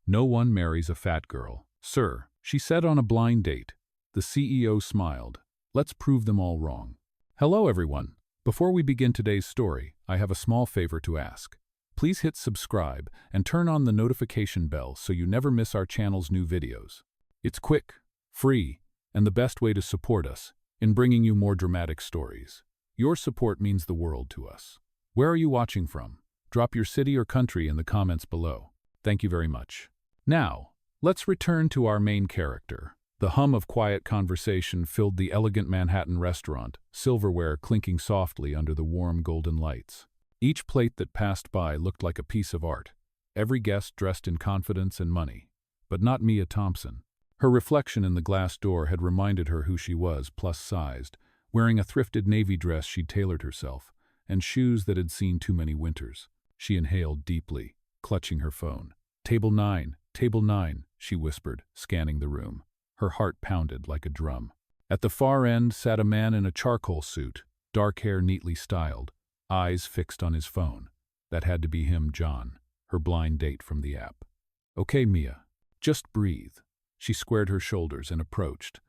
No one marries a fat girl. Sir, she said on a blind date. The CEO smiled. Let's prove them all wrong. Hello everyone. Before we begin today's story, I have a small favor to ask. Please hit subscribe and turn on the notification bell so you never miss our channel's new videos. It's quick, free, and the best way to support us in bringing you more dramatic stories. Your support means the world to us. Where are you watching from? Drop your city or country in the comments below. Thank you very much. Now, let's return to our main character. The hum of quiet conversation filled the elegant Manhattan restaurant, silverware clinking softly under the warm golden lights. Each plate that passed by looked like a piece of art, every guest dressed in confidence and money. But not Mia Thompson. Her reflection in the glass door had reminded her who she was, plus-sized, wearing a thrifted navy dress she'd tailored herself, and shoes that had seen too many winters. She inhaled deeply, clutching her phone. Table 9, she whispered, scanning the room. Her heart pounded like a drum. At the far end sat a man in a charcoal suit, dark hair neatly styled, eyes fixed on his phone. That had to be him, John, her blind date from the app. Okay, Mia, just breathe. She squared her shoulders and approached,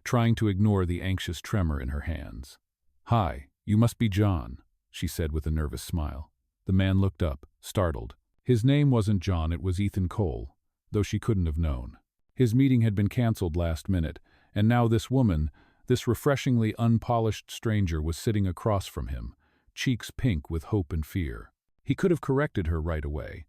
trying to ignore the anxious tremor in her hands. Hi, you must be John, she said with a nervous smile. The man looked up, startled. His name wasn't John, it was Ethan Cole, though she couldn't have known. His meeting had been canceled last minute, and now this woman, this refreshingly unpolished stranger, was sitting across from him, cheeks pink with hope and fear. He could have corrected her right away,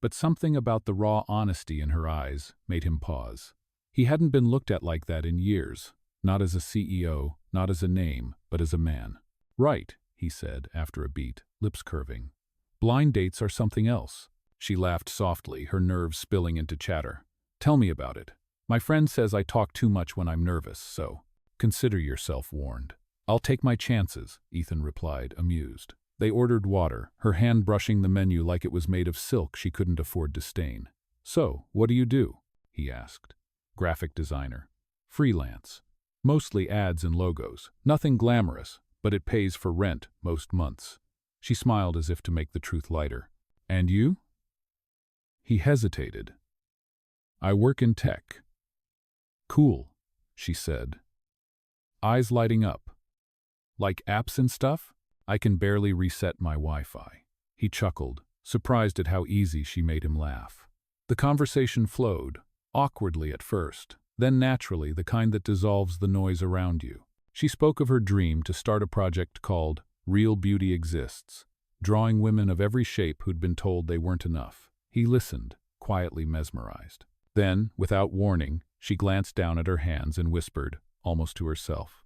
but something about the raw honesty in her eyes made him pause. He hadn't been looked at like that in years, not as a CEO, not as a name, but as a man. Right, he said after a beat, lips curving. Blind dates are something else. She laughed softly, her nerves spilling into chatter. Tell me about it. My friend says I talk too much when I'm nervous, so consider yourself warned. I'll take my chances, Ethan replied, amused. They ordered water, her hand brushing the menu like it was made of silk she couldn't afford to stain. So, what do? He asked. Graphic designer. Freelance. Mostly ads and logos. Nothing glamorous, but it pays for rent most months. She smiled as if to make the truth lighter. And you? He hesitated. I work in tech. Cool, she said. Eyes lighting up. Like apps and stuff? I can barely reset my Wi-Fi. He chuckled, surprised at how easy she made him laugh. The conversation flowed, awkwardly at first, then naturally, the kind that dissolves the noise around you. She spoke of her dream to start a project called Real Beauty Exists, drawing women of every shape who'd been told they weren't enough. He listened, quietly mesmerized. Then, without warning, she glanced down at her hands and whispered, almost to herself,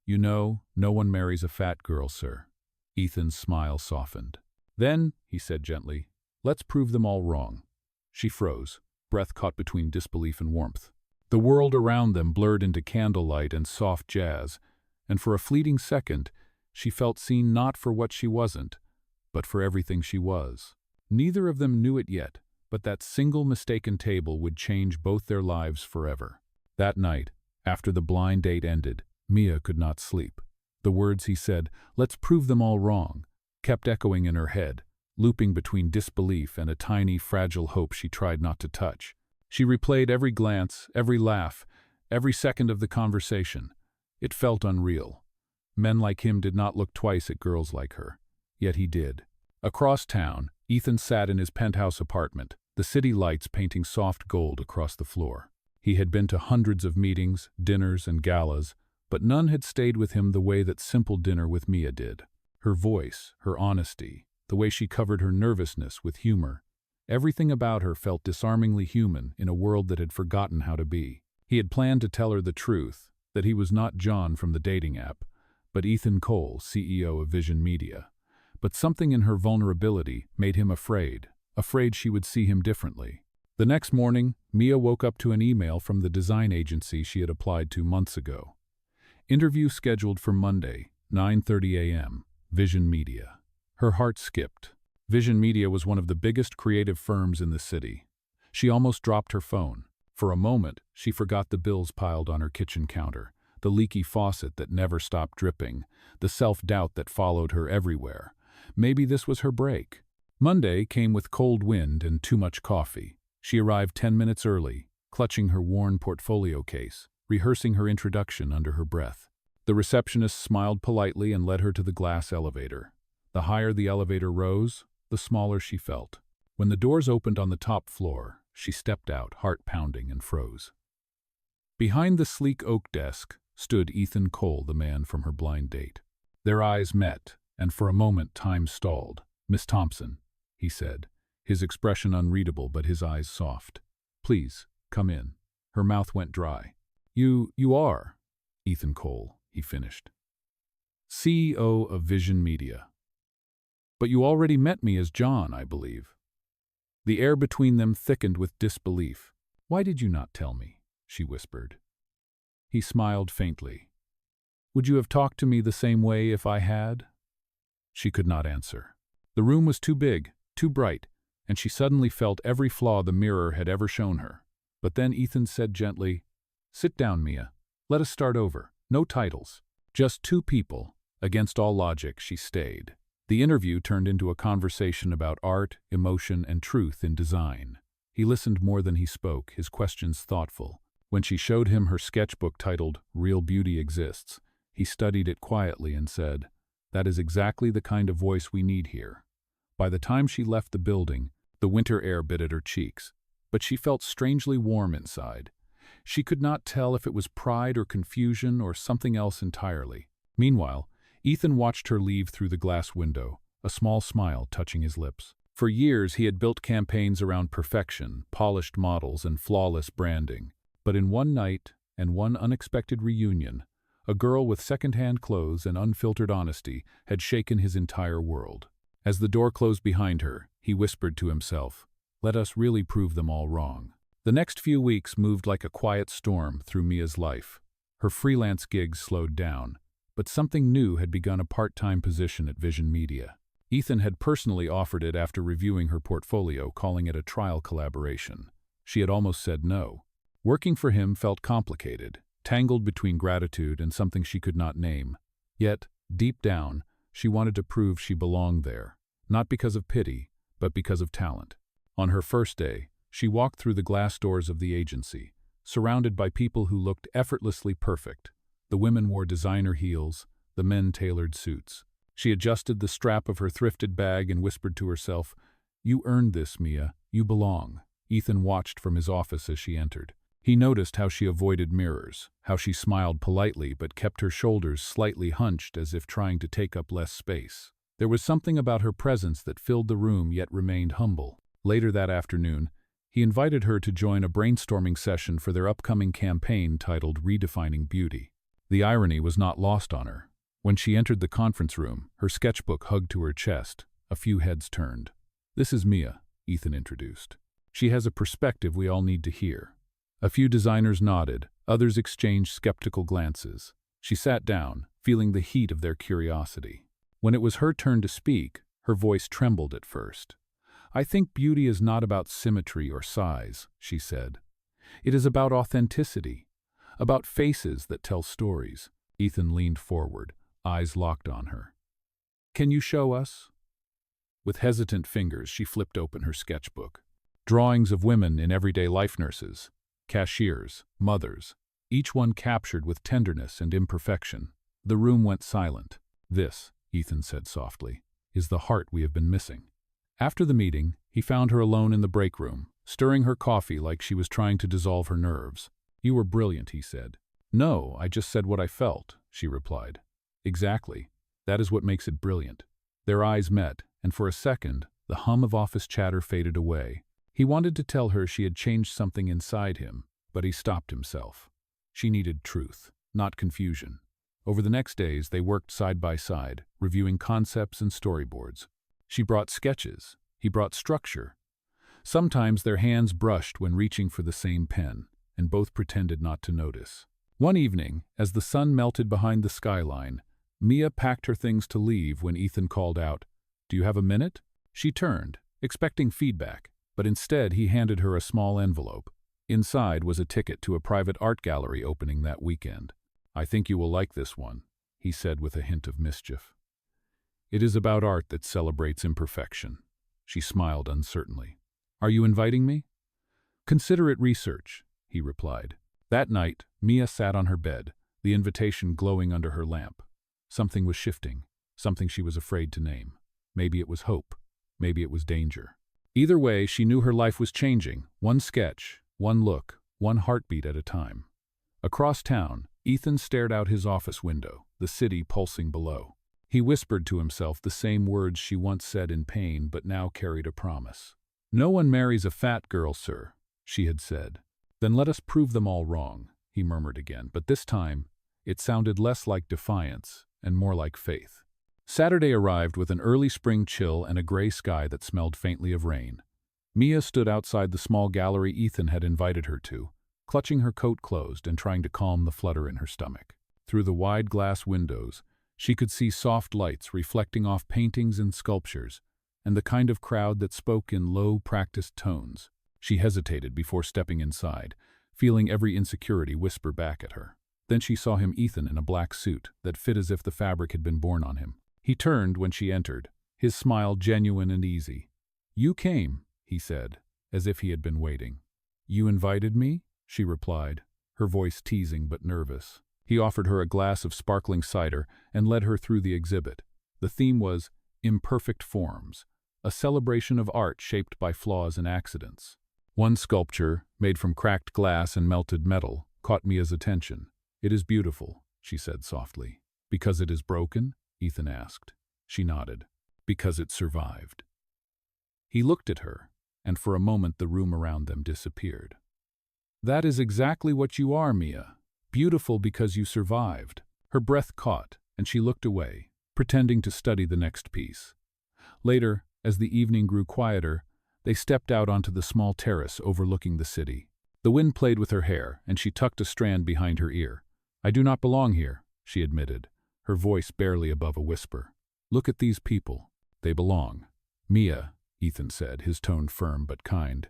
You know, no one marries a fat girl, sir. Ethan's smile softened. Then, he said gently, let's prove them all wrong. She froze, breath caught between disbelief and warmth. The world around them blurred into candlelight and soft jazz, and for a fleeting second, she felt seen not for what she wasn't, but for everything she was. Neither of them knew it yet, but that single mistaken table would change both their lives forever. That night, after the blind date ended, Mia could not sleep. The words he said, let's prove them all wrong, kept echoing in her head, looping between disbelief and a tiny, fragile hope she tried not to touch. She replayed every glance, every laugh, every second of the conversation. It felt unreal. Men like him did not look twice at girls like her. Yet he did. Across town, Ethan sat in his penthouse apartment, the city lights painting soft gold across the floor. He had been to hundreds of meetings, dinners, and galas, but none had stayed with him the way that simple dinner with Mia did. Her voice, her honesty, the way she covered her nervousness with humor. Everything about her felt disarmingly human in a world that had forgotten how to be. He had planned to tell her the truth, that he was not John from the dating app, but Ethan Cole, CEO of Vision Media. But something in her vulnerability made him afraid she would see him differently. The next morning, Mia woke up to an email from the design agency she had applied to months ago. Interview scheduled for Monday, 9:30 a.m., Vision Media. Her heart skipped. Vision Media was one of the biggest creative firms in the city. She almost dropped her phone. For a moment, she forgot the bills piled on her kitchen counter, the leaky faucet that never stopped dripping, the self-doubt that followed her everywhere. Maybe this was her break. Monday came with cold wind and too much coffee. She arrived 10 minutes early, clutching her worn portfolio case, rehearsing her introduction under her breath. The receptionist smiled politely and led her to the glass elevator. The higher the elevator rose, the smaller she felt. When the doors opened on the top floor, she stepped out, heart pounding, and froze. Behind the sleek oak desk stood Ethan Cole, the man from her blind date. Their eyes met, and for a moment time stalled. "Miss Thompson," he said, his expression unreadable but his eyes soft. "Please, come in." Her mouth went dry. You are Ethan Cole," he finished. "CEO of Vision Media. But you already met me as John, I believe." The air between them thickened with disbelief. "Why did you not tell me?" she whispered. He smiled faintly. "Would you have talked to me the same way if I had?" She could not answer. The room was too big, too bright, and she suddenly felt every flaw the mirror had ever shown her. But then Ethan said gently, "Sit down, Mia. Let us start over. No titles. Just two people." Against all logic, she stayed. The interview turned into a conversation about art, emotion, and truth in design. He listened more than he spoke, his questions thoughtful. When she showed him her sketchbook titled "Real Beauty Exists," he studied it quietly and said, "That is exactly the kind of voice we need here." By the time she left the building, the winter air bit at her cheeks, but she felt strangely warm inside. She could not tell if it was pride or confusion or something else entirely. Meanwhile, Ethan watched her leave through the glass window, a small smile touching his lips. For years he had built campaigns around perfection, polished models, and flawless branding. But in one night and one unexpected reunion, a girl with second-hand clothes and unfiltered honesty had shaken his entire world. As the door closed behind her, he whispered to himself, "Let us really prove them all wrong." The next few weeks moved like a quiet storm through Mia's life. Her freelance gigs slowed down, but something new had begun: a part-time position at Vision Media. Ethan had personally offered it after reviewing her portfolio, calling it a trial collaboration. She had almost said no. Working for him felt complicated, tangled between gratitude and something she could not name. Yet, deep down, she wanted to prove she belonged there, not because of pity, but because of talent. On her first day, she walked through the glass doors of the agency, surrounded by people who looked effortlessly perfect. The women wore designer heels, the men tailored suits. She adjusted the strap of her thrifted bag and whispered to herself, "You earned this, Mia. You belong." Ethan watched from his office as she entered. He noticed how she avoided mirrors, how she smiled politely but kept her shoulders slightly hunched as if trying to take up less space. There was something about her presence that filled the room yet remained humble. Later that afternoon, he invited her to join a brainstorming session for their upcoming campaign titled "Redefining Beauty." The irony was not lost on her. When she entered the conference room, her sketchbook hugged to her chest. A few heads turned. "This is Mia," Ethan introduced. "She has a perspective we all need to hear." A few designers nodded, others exchanged skeptical glances. She sat down, feeling the heat of their curiosity. When it was her turn to speak, her voice trembled at first. "I think beauty is not about symmetry or size," she said. "It is about authenticity, about faces that tell stories." Ethan leaned forward, eyes locked on her. "Can you show us?" With hesitant fingers, she flipped open her sketchbook. Drawings of women in everyday life: nurses, cashiers, mothers, each one captured with tenderness and imperfection. The room went silent. "This," Ethan said softly, "is the heart we have been missing." After the meeting, he found her alone in the break room, stirring her coffee like she was trying to dissolve her nerves. "You were brilliant," he said. "No, I just said what I felt," she replied. "Exactly. That is what makes it brilliant." Their eyes met, and for a second, the hum of office chatter faded away. He wanted to tell her she had changed something inside him, but he stopped himself. She needed truth, not confusion. Over the next days, they worked side by side, reviewing concepts and storyboards. She brought sketches, he brought structure. Sometimes their hands brushed when reaching for the same pen, and both pretended not to notice. One evening, as the sun melted behind the skyline, Mia packed her things to leave when Ethan called out, "Do you have a minute?" She turned, expecting feedback, but instead he handed her a small envelope. Inside was a ticket to a private art gallery opening that weekend. "I think you will like this one," he said with a hint of mischief. "It is about art that celebrates imperfection." She smiled uncertainly. "Are you inviting me?" Consider it research, he replied. That night, Mia sat on her bed, the invitation glowing under her lamp. Something was shifting, something she was afraid to name. Maybe it was hope, maybe it was danger. Either way, she knew her life was changing, one sketch, one look, one heartbeat at a time. Across town, Ethan stared out his office window, the city pulsing below. He whispered to himself the same words she once said in pain but now carried a promise. "No one marries a fat girl, sir," she had said. "Then let us prove them all wrong," he murmured again, but this time it sounded less like defiance and more like faith. Saturday arrived with an early spring chill and a gray sky that smelled faintly of rain. Mia stood outside the small gallery Ethan had invited her to, clutching her coat closed and trying to calm the flutter in her stomach. Through the wide glass windows, she could see soft lights reflecting off paintings and sculptures, and the kind of crowd that spoke in low, practiced tones. She hesitated before stepping inside, feeling every insecurity whisper back at her. Then she saw him, Ethan, in a black suit that fit as if the fabric had been born on him. He turned when she entered, his smile genuine and easy. "You came," he said, as if he had been waiting. "You invited me?" she replied, her voice teasing but nervous. He offered her a glass of sparkling cider and led her through the exhibit. The theme was imperfect forms, a celebration of art shaped by flaws and accidents. One sculpture, made from cracked glass and melted metal, caught Mia's attention. "It is beautiful," she said softly. "Because it is broken?" Ethan asked. She nodded. "Because it survived." He looked at her, and for a moment the room around them disappeared. "That is exactly what you are, Mia. Beautiful because you survived." Her breath caught, and she looked away, pretending to study the next piece. Later, as the evening grew quieter, they stepped out onto the small terrace overlooking the city. The wind played with her hair, and she tucked a strand behind her ear. "I do not belong here," she admitted, her voice barely above a whisper. "Look at these people. They belong." "Mia," Ethan said, his tone firm but kind,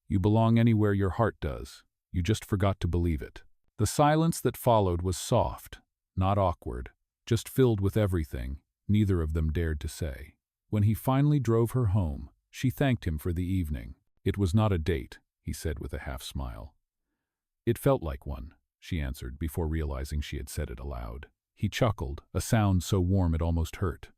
"you belong anywhere your heart does. You just forgot to believe it." The silence that followed was soft, not awkward, just filled with everything neither of them dared to say. When he finally drove her home, she thanked him for the evening. "It was not a date," he said with a half-smile. "It felt like one," she answered before realizing she had said it aloud. He chuckled, a sound so warm it almost hurt.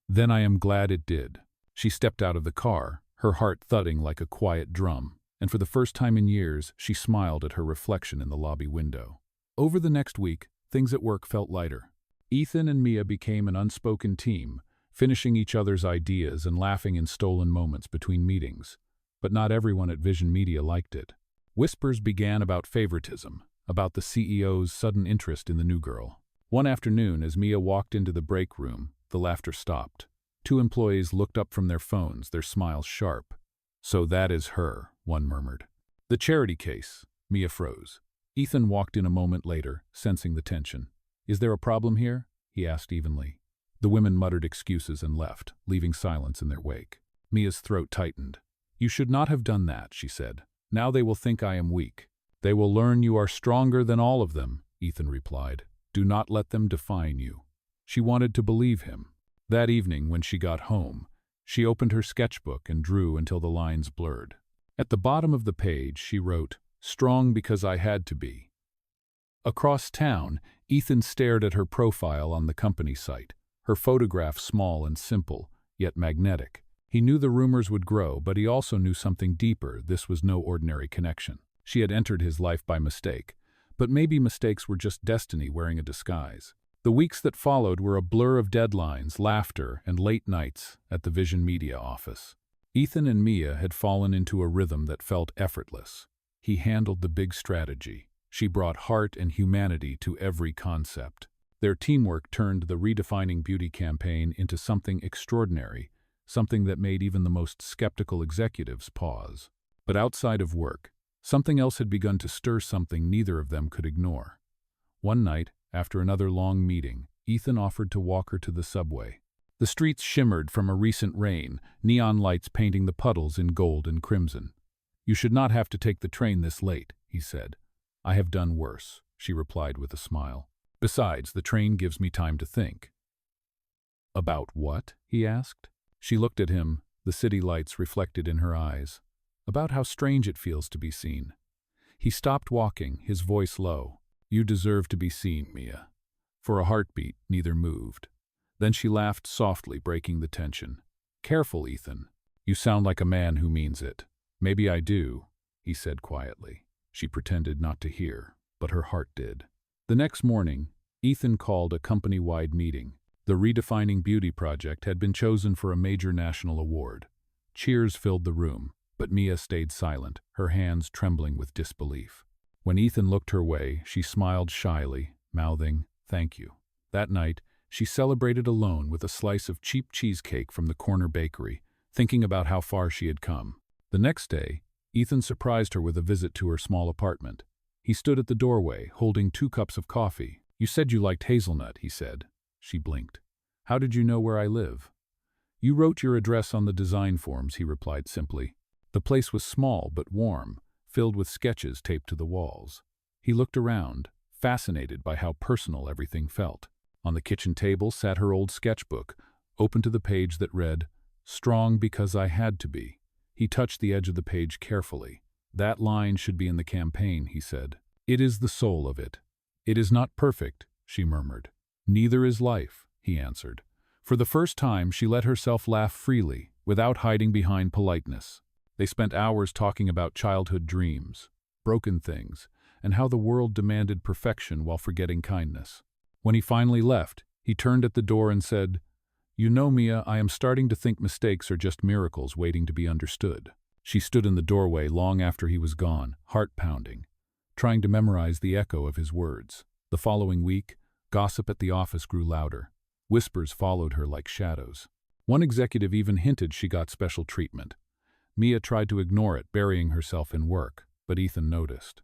"Then I am glad it did." She stepped out of the car, her heart thudding like a quiet drum, and for the first time in years, she smiled at her reflection in the lobby window. Over the next week, things at work felt lighter. Ethan and Mia became an unspoken team, finishing each other's ideas and laughing in stolen moments between meetings. But not everyone at Vision Media liked it. Whispers began about favoritism, about the CEO's sudden interest in the new girl. One afternoon, as Mia walked into the break room, the laughter stopped. Two employees looked up from their phones, their smiles sharp. "So that is her," one murmured. "The charity case." Mia froze. Ethan walked in a moment later, sensing the tension. "Is there a problem here?" he asked evenly. The women muttered excuses and left, leaving silence in their wake. Mia's throat tightened. "You should not have done that," she said. "Now they will think I am weak." "They will learn you are stronger than all of them," Ethan replied. "Do not let them define you." She wanted to believe him. That evening, when she got home, she opened her sketchbook and drew until the lines blurred. At the bottom of the page, she wrote, "Strong because I had to be." Across town, Ethan stared at her profile on the company site, her photograph small and simple, yet magnetic. He knew the rumors would grow, but he also knew something deeper. This was no ordinary connection. She had entered his life by mistake, but maybe mistakes were just destiny wearing a disguise. The weeks that followed were a blur of deadlines, laughter, and late nights at the Vision Media office. Ethan and Mia had fallen into a rhythm that felt effortless. He handled the big strategy. She brought heart and humanity to every concept. Their teamwork turned the redefining beauty campaign into something extraordinary, something that made even the most skeptical executives pause. But outside of work, something else had begun to stir, something neither of them could ignore. One night, after another long meeting, Ethan offered to walk her to the subway. The streets shimmered from a recent rain, neon lights painting the puddles in gold and crimson. "You should not have to take the train this late," he said. "I have done worse," she replied with a smile. "Besides, the train gives me time to think." "About what?" he asked. She looked at him, the city lights reflected in her eyes. about how strange it feels to be seen. He stopped walking, his voice low. You deserve to be seen, Mia. For a heartbeat, neither moved. Then she laughed softly, breaking the tension. Careful, Ethan. You sound like a man who means it. Maybe I do, he said quietly. She pretended not to hear, but her heart did. The next morning, Ethan called a company-wide meeting. The Redefining Beauty project had been chosen for a major national award. Cheers filled the room, but Mia stayed silent, her hands trembling with disbelief. When Ethan looked her way, she smiled shyly, mouthing, "Thank you." That night, she celebrated alone with a slice of cheap cheesecake from the corner bakery, thinking about how far she had come. The next day, Ethan surprised her with a visit to her small apartment. He stood at the doorway, holding 2 cups of coffee. "You said you liked hazelnut," he said. She blinked. "How did you know where I live?" "You wrote your address on the design forms," he replied simply. The place was small but warm, filled with sketches taped to the walls. He looked around, fascinated by how personal everything felt. On the kitchen table sat her old sketchbook, open to the page that read, "Strong because I had to be." He touched the edge of the page carefully. "That line should be in the campaign," he said. "It is the soul of it." "It is not perfect," she murmured. "Neither is life," he answered. For the first time, she let herself laugh freely, without hiding behind politeness. They spent hours talking about childhood dreams, broken things, and how the world demanded perfection while forgetting kindness. When he finally left, he turned at the door and said, "You know, Mia, I am starting to think mistakes are just miracles waiting to be understood." She stood in the doorway long after he was gone, heart pounding, trying to memorize the echo of his words. The following week, gossip at the office grew louder. Whispers followed her like shadows. One executive even hinted she got special treatment. Mia tried to ignore it, burying herself in work, but Ethan noticed.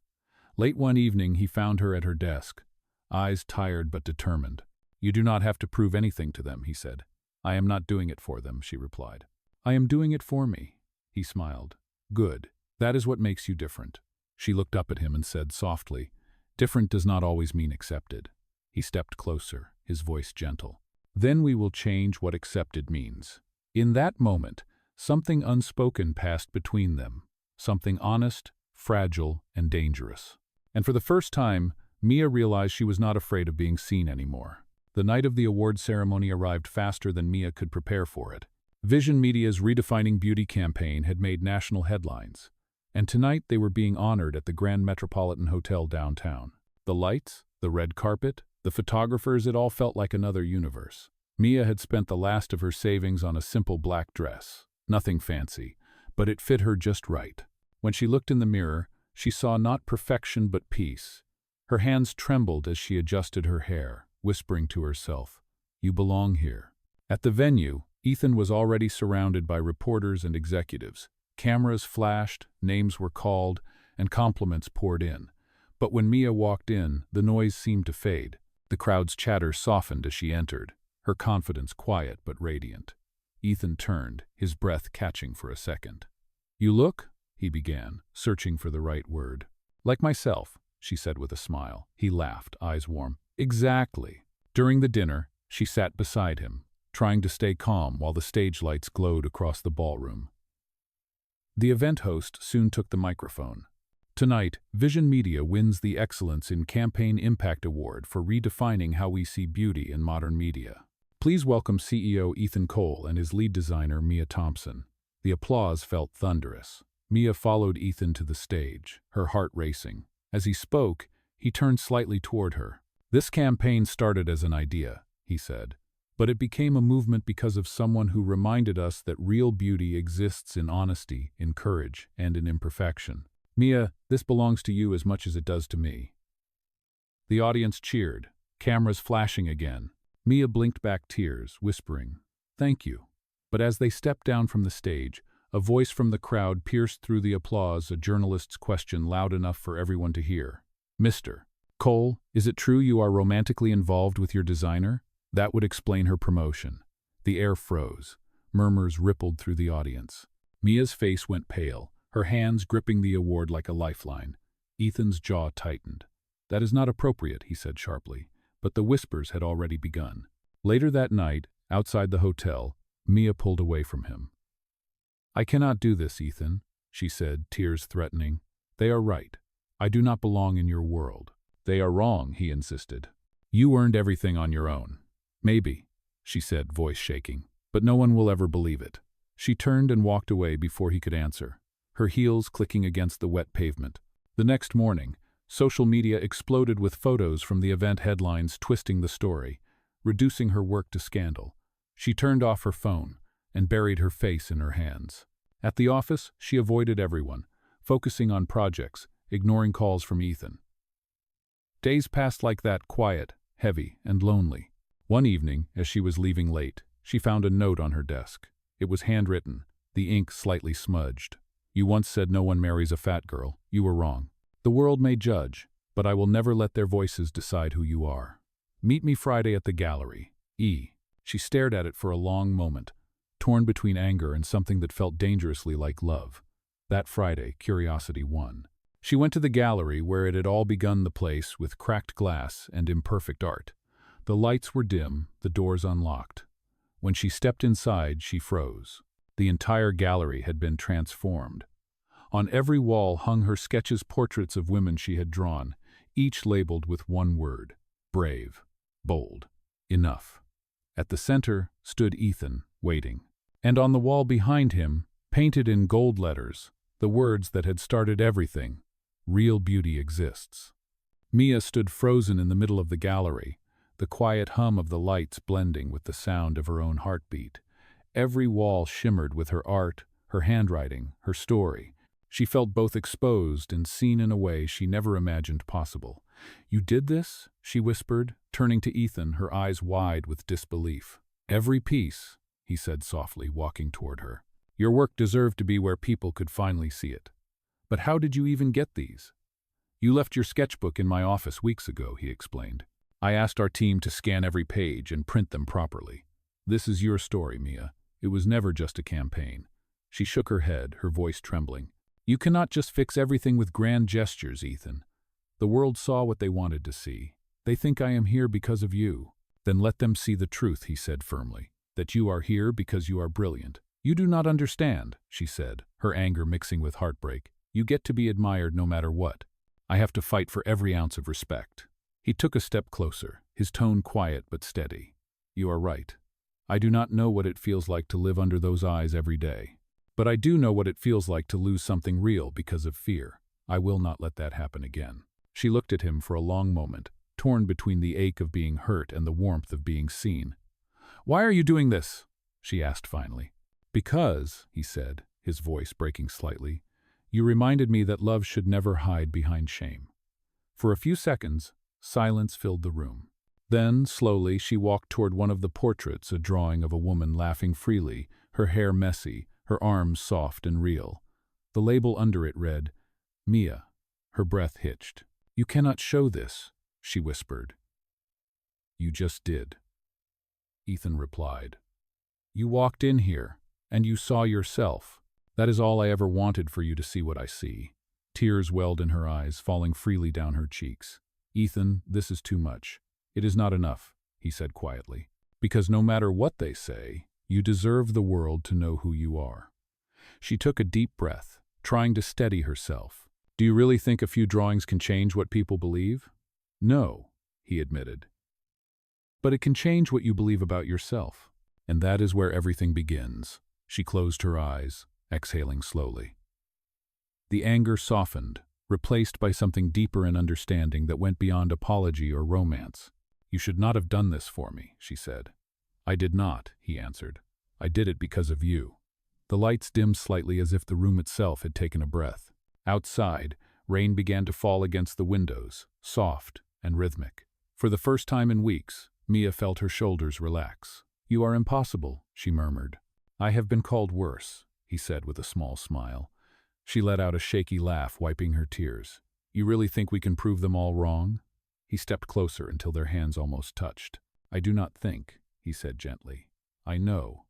Late one evening, he found her at her desk, eyes tired but determined. "You do not have to prove anything to them," he said. "I am not doing it for them," she replied. "I am doing it for me," he smiled. "Good. That is what makes you different." She looked up at him and said softly, "Different does not always mean accepted." He stepped closer, his voice gentle. "Then we will change what accepted means." In that moment, something unspoken passed between them, something honest, fragile, and dangerous. And for the first time, Mia realized she was not afraid of being seen anymore. The night of the award ceremony arrived faster than Mia could prepare for it. Vision Media's Redefining Beauty campaign had made national headlines, and tonight they were being honored at the Grand Metropolitan Hotel downtown. The lights, the red carpet, the photographers, it all felt like another universe. Mia had spent the last of her savings on a simple black dress. Nothing fancy, but it fit her just right. When she looked in the mirror, she saw not perfection but peace. Her hands trembled as she adjusted her hair, whispering to herself, "You belong here." At the venue, Ethan was already surrounded by reporters and executives. Cameras flashed, names were called, and compliments poured in. But when Mia walked in, the noise seemed to fade. The crowd's chatter softened as she entered, her confidence quiet but radiant. Ethan turned, his breath catching for a second. "You look," he began, searching for the right word. "Like myself," she said with a smile. He laughed, eyes warm. "Exactly." During the dinner, she sat beside him, trying to stay calm while the stage lights glowed across the ballroom. The event host soon took the microphone. "Tonight, Vision Media wins the Excellence in Campaign Impact Award for redefining how we see beauty in modern media. Please welcome CEO Ethan Cole and his lead designer, Mia Thompson." The applause felt thunderous. Mia followed Ethan to the stage, her heart racing. As he spoke, he turned slightly toward her. "This campaign started as an idea," he said, "but it became a movement because of someone who reminded us that real beauty exists in honesty, in courage, and in imperfection. Mia, this belongs to you as much as it does to me." The audience cheered, cameras flashing again. Mia blinked back tears, whispering, "Thank you." But as they stepped down from the stage, a voice from the crowd pierced through the applause, a journalist's question loud enough for everyone to hear. "Mr. Cole, is it true you are romantically involved with your designer?" That would explain her promotion. The air froze. Murmurs rippled through the audience. Mia's face went pale, her hands gripping the award like a lifeline. Ethan's jaw tightened. "That is not appropriate," he said sharply, but the whispers had already begun. Later that night, outside the hotel, Mia pulled away from him. "I cannot do this, Ethan. she said, tears threatening. They are right. I do not belong in your world. They are wrong, he insisted. You earned everything on your own. Maybe, she said, voice shaking, but no one will ever believe it. She turned and walked away before he could answer, her heels clicking against the wet pavement. The next morning, social media exploded with photos from the event headlines twisting the story, reducing her work to scandal. She turned off her phone and buried her face in her hands. At the office, she avoided everyone, focusing on projects, ignoring calls from Ethan. Days passed like that, quiet, heavy, and lonely. One evening, as she was leaving late, she found a note on her desk. It was handwritten, the ink slightly smudged. You once said no one marries a fat girl. You were wrong. The world may judge, but I will never let their voices decide who you are. Meet me Friday at the gallery. E. She stared at it for a long moment, torn between anger and something that felt dangerously like love. That Friday, curiosity won. She went to the gallery where it had all begun, the place with cracked glass and imperfect art. The lights were dim, the doors unlocked. When she stepped inside, she froze. The entire gallery had been transformed. On every wall hung her sketches, portraits of women she had drawn, each labeled with one word: brave, bold, enough. At the center stood Ethan, waiting. And on the wall behind him, painted in gold letters, the words that had started everything: real beauty exists. Mia stood frozen in the middle of the gallery, the quiet hum of the lights blending with the sound of her own heartbeat. Every wall shimmered with her art, her handwriting, her story. She felt both exposed and seen in a way she never imagined possible. You did this? She whispered, turning to Ethan, her eyes wide with disbelief. Every piece, he said softly, walking toward her. Your work deserved to be where people could finally see it. But how did you even get these? You left your sketchbook in my office weeks ago, he explained. I asked our team to scan every page and print them properly. This is your story, Mia. It was never just a campaign. She shook her head, her voice trembling. You cannot just fix everything with grand gestures, Ethan. The world saw what they wanted to see. They think I am here because of you. Then let them see the truth, he said firmly. That you are here because you are brilliant. You do not understand, she said, her anger mixing with heartbreak. You get to be admired no matter what. I have to fight for every ounce of respect. He took a step closer, his tone quiet but steady. You are right. I do not know what it feels like to live under those eyes every day. But I do know what it feels like to lose something real because of fear. I will not let that happen again. She looked at him for a long moment, torn between the ache of being hurt and the warmth of being seen. Why are you doing this? She asked finally. Because, he said, his voice breaking slightly, you reminded me that love should never hide behind shame. For a few seconds, silence filled the room. Then, slowly, she walked toward one of the portraits, a drawing of a woman laughing freely, her hair messy, her arms soft and real. The label under it read, Mia. Her breath hitched. You cannot show this, she whispered. You just did. Ethan replied. You walked in here, and you saw yourself. That is all I ever wanted, for you to see what I see. Tears welled in her eyes, falling freely down her cheeks. Ethan, this is too much. It is not enough, he said quietly. Because no matter what they say, you deserve the world to know who you are. She took a deep breath, trying to steady herself. Do you really think a few drawings can change what people believe? No, he admitted. But it can change what you believe about yourself. And that is where everything begins. She closed her eyes, exhaling slowly. The anger softened, replaced by something deeper and understanding that went beyond apology or romance. You should not have done this for me, she said. I did not, he answered. I did it because of you. The lights dimmed slightly as if the room itself had taken a breath. Outside, rain began to fall against the windows, soft and rhythmic. For the first time in weeks, Mia felt her shoulders relax. You are impossible, she murmured. I have been called worse, he said with a small smile. She let out a shaky laugh, wiping her tears. You really think we can prove them all wrong? He stepped closer until their hands almost touched. I do not think, he said gently. I know.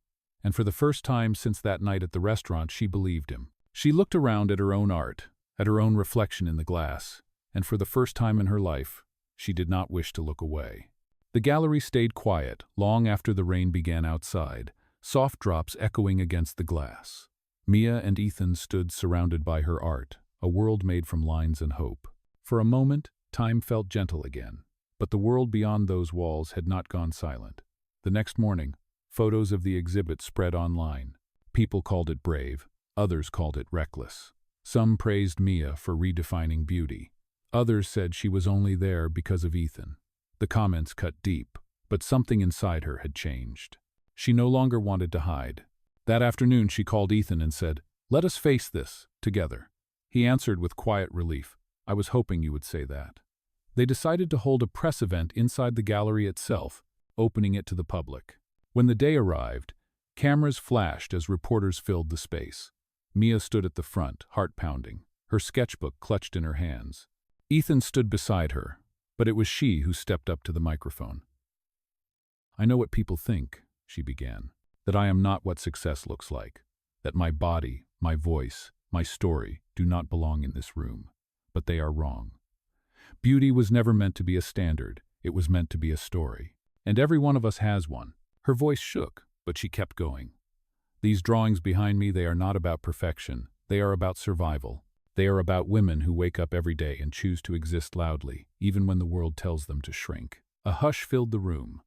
And for the first time since that night at the restaurant, she believed him. She looked around at her own art, at her own reflection in the glass, and for the first time in her life, she did not wish to look away. The gallery stayed quiet long after the rain began outside, soft drops echoing against the glass. Mia and Ethan stood surrounded by her art, a world made from lines and hope. For a moment, time felt gentle again. But the world beyond those walls had not gone silent. The next morning, photos of the exhibit spread online. People called it brave, others called it reckless. Some praised Mia for redefining beauty. Others said she was only there because of Ethan. The comments cut deep, but something inside her had changed. She no longer wanted to hide. That afternoon she called Ethan and said, "Let us face this, together." He answered with quiet relief, "I was hoping you would say that." They decided to hold a press event inside the gallery itself, opening it to the public. When the day arrived, cameras flashed as reporters filled the space. Mia stood at the front, heart pounding, her sketchbook clutched in her hands. Ethan stood beside her, but it was she who stepped up to the microphone. "I know what people think," she began, "that I am not what success looks like, that my body, my voice, my story do not belong in this room. But they are wrong. Beauty was never meant to be a standard, it was meant to be a story. And every one of us has one." Her voice shook, but she kept going. "These drawings behind me, they are not about perfection, they are about survival. They are about women who wake up every day and choose to exist loudly, even when the world tells them to shrink." A hush filled the room.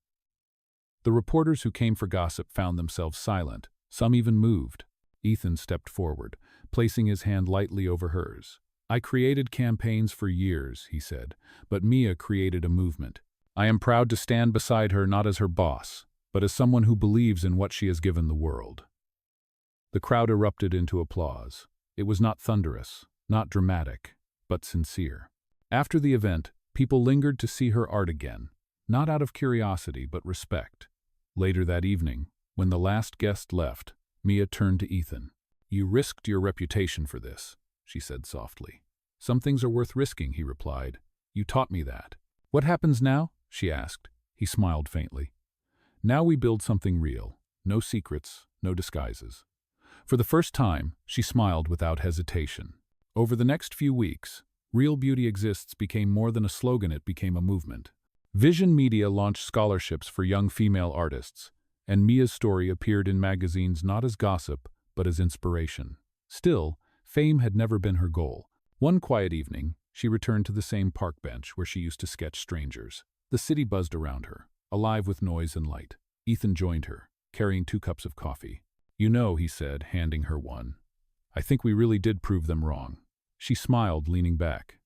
The reporters who came for gossip found themselves silent, some even moved. Ethan stepped forward, placing his hand lightly over hers. "I created campaigns for years," he said, "but Mia created a movement. I am proud to stand beside her not as her boss, but as someone who believes in what she has given the world." The crowd erupted into applause. It was not thunderous, not dramatic, but sincere. After the event, people lingered to see her art again, not out of curiosity but respect. Later that evening, when the last guest left, Mia turned to Ethan. "You risked your reputation for this," she said softly. "Some things are worth risking," he replied. "You taught me that." "What happens now?" she asked. He smiled faintly. "Now we build something real. No secrets, no disguises." For the first time, she smiled without hesitation. Over the next few weeks, "Real Beauty Exists" became more than a slogan, it became a movement. Vision Media launched scholarships for young female artists, and Mia's story appeared in magazines not as gossip, but as inspiration. Still, fame had never been her goal. One quiet evening, she returned to the same park bench where she used to sketch strangers. The city buzzed around her, alive with noise and light. Ethan joined her, carrying 2 cups of coffee. "You know," he said, handing her one, "I think we really did prove them wrong." She smiled, leaning back.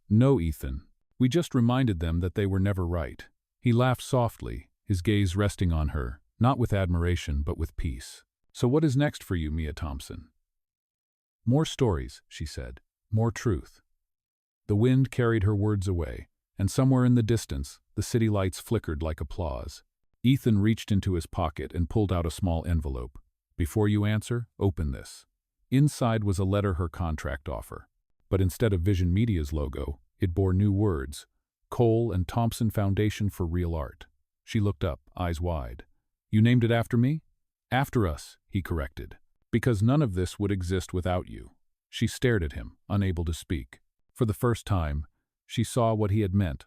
"No, Ethan. We just reminded them that they were never right." He laughed softly, his gaze resting on her, not with admiration but with peace. "So what is next for you, Mia Thompson?" "More stories," she said. "More truth." The wind carried her words away, and somewhere in the distance, the city lights flickered like applause. Ethan reached into his pocket and pulled out a small envelope. "Before you answer, open this." Inside was a letter, her contract offer. But instead of Vision Media's logo, it bore new words: Cole and Thompson Foundation for Real Art. She looked up, eyes wide. "You named it after me?" "After us," he corrected. "Because none of this would exist without you." She stared at him, unable to speak. For the first time, she saw what he had meant.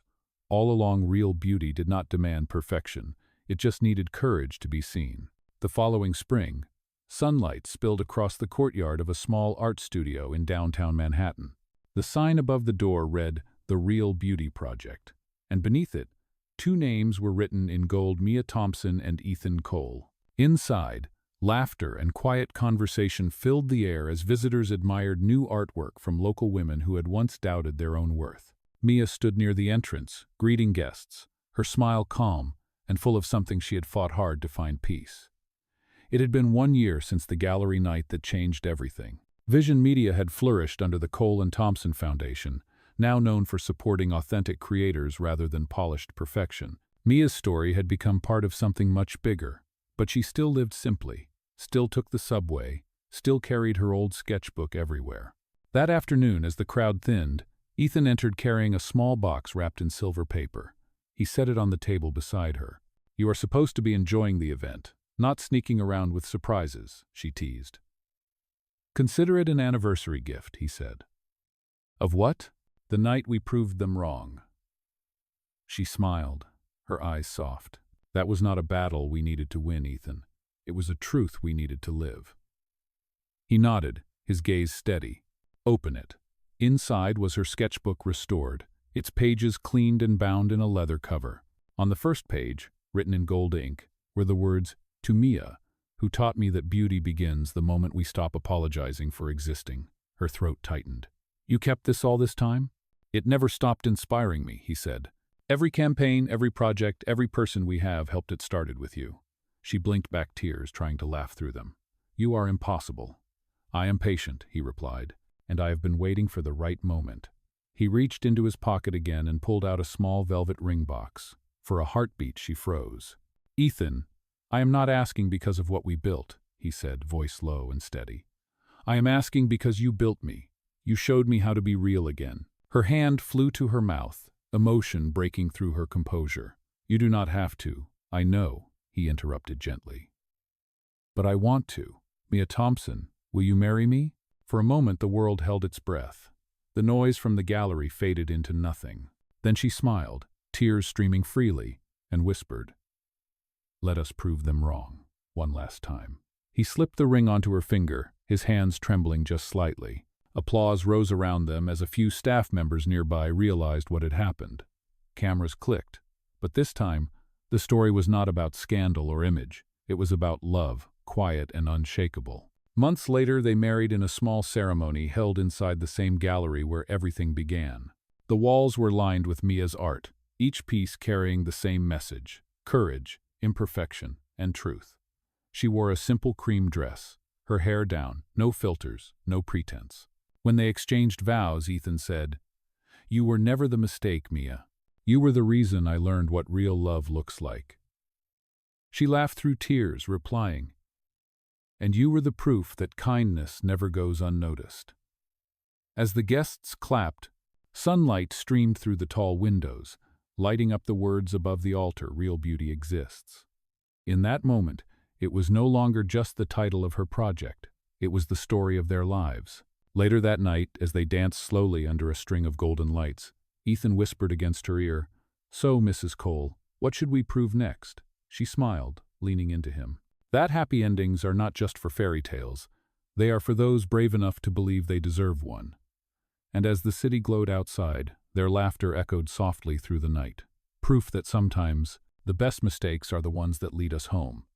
All along, real beauty did not demand perfection. It just needed courage to be seen. The following spring, sunlight spilled across the courtyard of a small art studio in downtown Manhattan. The sign above the door read, "The Real Beauty Project," and beneath it, 2 names were written in gold: Mia Thompson and Ethan Cole. Inside, laughter and quiet conversation filled the air as visitors admired new artwork from local women who had once doubted their own worth. Mia stood near the entrance, greeting guests, her smile calm and full of something she had fought hard to find peace. It had been 1 year since the gallery night that changed everything. Vision Media had flourished under the Cole and Thompson Foundation, now known for supporting authentic creators rather than polished perfection. Mia's story had become part of something much bigger, but she still lived simply, still took the subway, still carried her old sketchbook everywhere. That afternoon, as the crowd thinned, Ethan entered carrying a small box wrapped in silver paper. He set it on the table beside her. "You are supposed to be enjoying the event, not sneaking around with surprises," she teased. "Consider it an anniversary gift," he said. "Of what?" "The night we proved them wrong." She smiled, her eyes soft. "That was not a battle we needed to win, Ethan. It was a truth we needed to live." He nodded, his gaze steady. Open it. Inside was her sketchbook restored, its pages cleaned and bound in a leather cover. On the first page, written in gold ink, were the words, "To Mia, who taught me that beauty begins the moment we stop apologizing for existing." Her throat tightened. "You kept this all this time?" "It never stopped inspiring me," he said. "Every campaign, every project, every person we have helped it started with you." She blinked back tears, trying to laugh through them. "You are impossible." "I am patient," he replied, "and I have been waiting for the right moment." He reached into his pocket again and pulled out a small velvet ring box. For a heartbeat, she froze. "Ethan, I am not asking because of what we built," he said, voice low and steady. "I am asking because you built me. You showed me how to be real again." Her hand flew to her mouth, emotion breaking through her composure. "You do not have to. I know," he interrupted gently. "But I want to. Mia Thompson, will you marry me?" For a moment the world held its breath. The noise from the gallery faded into nothing. Then she smiled, tears streaming freely, and whispered, "Let us prove them wrong, one last time." He slipped the ring onto her finger, his hands trembling just slightly. Applause rose around them as a few staff members nearby realized what had happened. Cameras clicked. But this time, the story was not about scandal or image. It was about love, quiet and unshakable. Months later, they married in a small ceremony held inside the same gallery where everything began. The walls were lined with Mia's art, each piece carrying the same message: courage, imperfection, and truth. She wore a simple cream dress, her hair down, no filters, no pretense. When they exchanged vows, Ethan said, "You were never the mistake, Mia. You were the reason I learned what real love looks like." She laughed through tears, replying, "And you were the proof that kindness never goes unnoticed." As the guests clapped, sunlight streamed through the tall windows, lighting up the words above the altar, "Real beauty exists." In that moment, it was no longer just the title of her project. It was the story of their lives. Later that night, as they danced slowly under a string of golden lights, Ethan whispered against her ear, "So, Mrs. Cole, what should we prove next?" She smiled, leaning into him. That happy endings are not just for fairy tales. They are for those brave enough to believe they deserve one. And as the city glowed outside, their laughter echoed softly through the night. Proof that sometimes the best mistakes are the ones that lead us home.